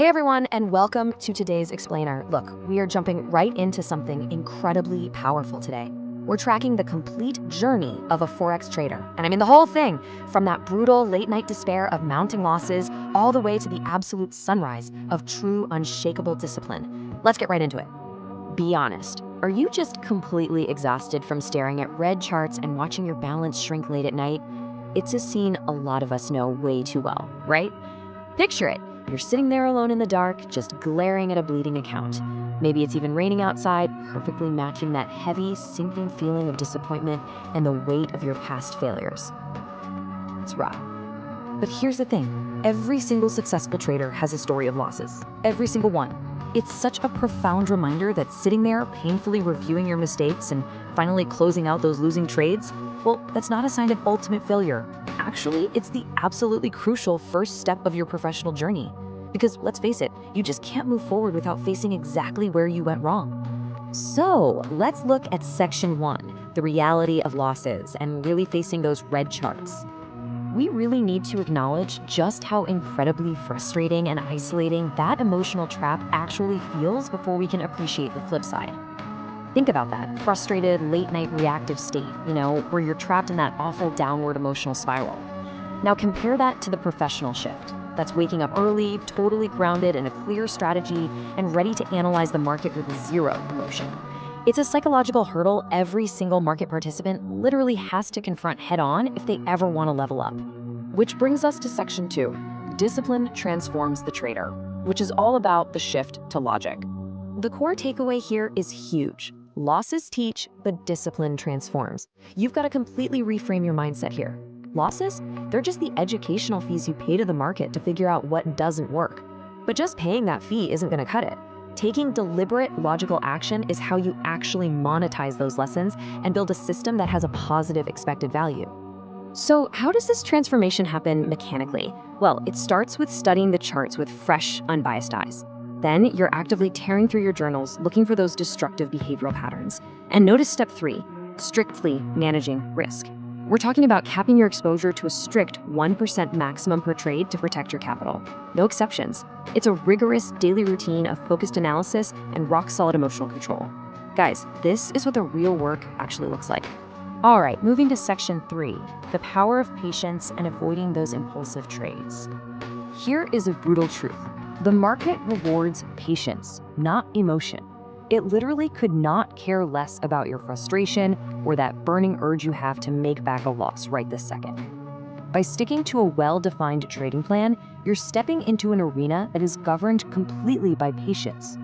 Hey everyone, and welcome to today's explainer. Look, we are jumping right into something incredibly powerful today. We're tracking the complete journey of a Forex trader. And I mean the whole thing, from that brutal late night despair of mounting losses all the way to the absolute sunrise of true unshakable discipline. Let's get right into it. Be honest. Are you just completely exhausted from staring at red charts and watching your balance shrink late at night? It's a scene a lot of us know way too well, right? Picture it. You're sitting there alone in the dark, just glaring at a bleeding account. Maybe it's even raining outside, perfectly matching that heavy, sinking feeling of disappointment and the weight of your past failures. It's rough. But here's the thing. Every single successful trader has a story of losses. Every single one. It's such a profound reminder that sitting there, painfully reviewing your mistakes and finally closing out those losing trades, well, that's not a sign of ultimate failure. Actually, it's the absolutely crucial first step of your professional journey. Because let's face it, you just can't move forward without facing exactly where you went wrong. So let's look at section 1, the reality of losses and really facing those red charts. We really need to acknowledge just how incredibly frustrating and isolating that emotional trap actually feels before we can appreciate the flip side. Think about that frustrated, late night reactive state, where you're trapped in that awful downward emotional spiral. Now compare that to the professional shift. That's waking up early, totally grounded in a clear strategy, and ready to analyze the market with zero emotion. It's a psychological hurdle every single market participant literally has to confront head on if they ever want to level up. Which brings us to section 2. Discipline transforms the trader, which is all about the shift to logic. The core takeaway here is huge. Losses teach, but discipline transforms. You've got to completely reframe your mindset here. Losses? They're just the educational fees you pay to the market to figure out what doesn't work. But just paying that fee isn't going to cut it. Taking deliberate, logical action is how you actually monetize those lessons and build a system that has a positive expected value. So how does this transformation happen mechanically? Well, it starts with studying the charts with fresh, unbiased eyes. Then you're actively tearing through your journals, looking for those destructive behavioral patterns. And notice step 3, strictly managing risk. We're talking about capping your exposure to a strict 1% maximum per trade to protect your capital. No exceptions. It's a rigorous daily routine of focused analysis and rock-solid emotional control. Guys, this is what the real work actually looks like. All right, moving to section 3, the power of patience and avoiding those impulsive trades. Here is a brutal truth. The market rewards patience, not emotion. It literally could not care less about your frustration or that burning urge you have to make back a loss right this second. By sticking to a well-defined trading plan, you're stepping into an arena that is governed completely by patience.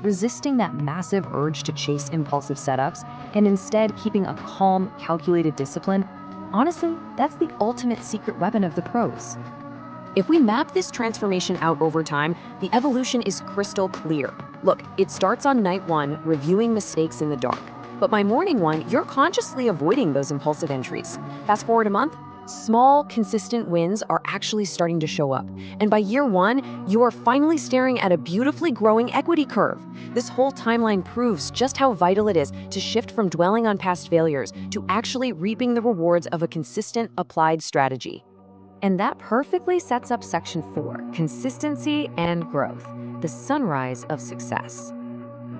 Resisting that massive urge to chase impulsive setups and instead keeping a calm, calculated discipline, honestly, that's the ultimate secret weapon of the pros. If we map this transformation out over time, the evolution is crystal clear. Look, it starts on night 1, reviewing mistakes in the dark. But by morning 1, you're consciously avoiding those impulsive entries. Fast forward a month, small, consistent wins are actually starting to show up. And by year 1, you are finally staring at a beautifully growing equity curve. This whole timeline proves just how vital it is to shift from dwelling on past failures to actually reaping the rewards of a consistent, applied strategy. And that perfectly sets up section 4, consistency and growth, the sunrise of success.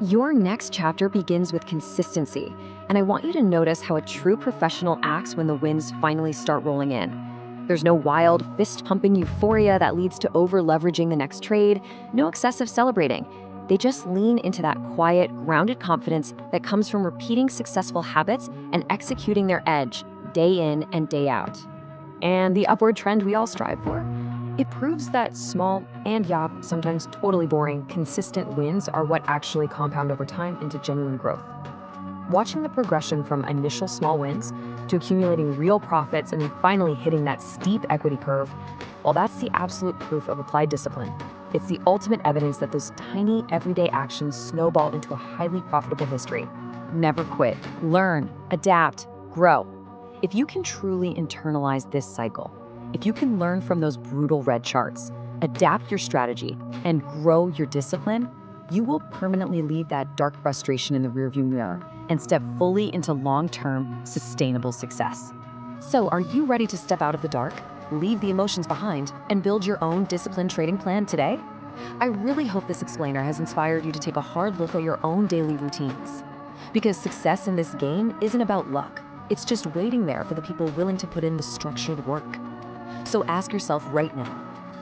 Your next chapter begins with consistency, and I want you to notice how a true professional acts when the wins finally start rolling in. There's no wild, fist-pumping euphoria that leads to over-leveraging the next trade, no excessive celebrating. They just lean into that quiet, grounded confidence that comes from repeating successful habits and executing their edge, day in and day out. And the upward trend we all strive for. It proves that small and sometimes totally boring, consistent wins are what actually compound over time into genuine growth. Watching the progression from initial small wins to accumulating real profits and then finally hitting that steep equity curve, well, that's the absolute proof of applied discipline. It's the ultimate evidence that those tiny everyday actions snowball into a highly profitable history. Never quit, learn, adapt, grow. If you can truly internalize this cycle, if you can learn from those brutal red charts, adapt your strategy, and grow your discipline, you will permanently leave that dark frustration in the rearview mirror and step fully into long-term, sustainable success. So, are you ready to step out of the dark, leave the emotions behind, and build your own disciplined trading plan today? I really hope this explainer has inspired you to take a hard look at your own daily routines. Because success in this game isn't about luck. It's just waiting there for the people willing to put in the structured work. So ask yourself right now,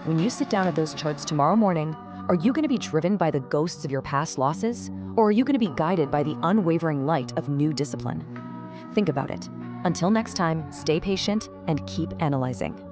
when you sit down at those charts tomorrow morning, are you going to be driven by the ghosts of your past losses? Or are you going to be guided by the unwavering light of new discipline? Think about it. Until next time, stay patient and keep analyzing.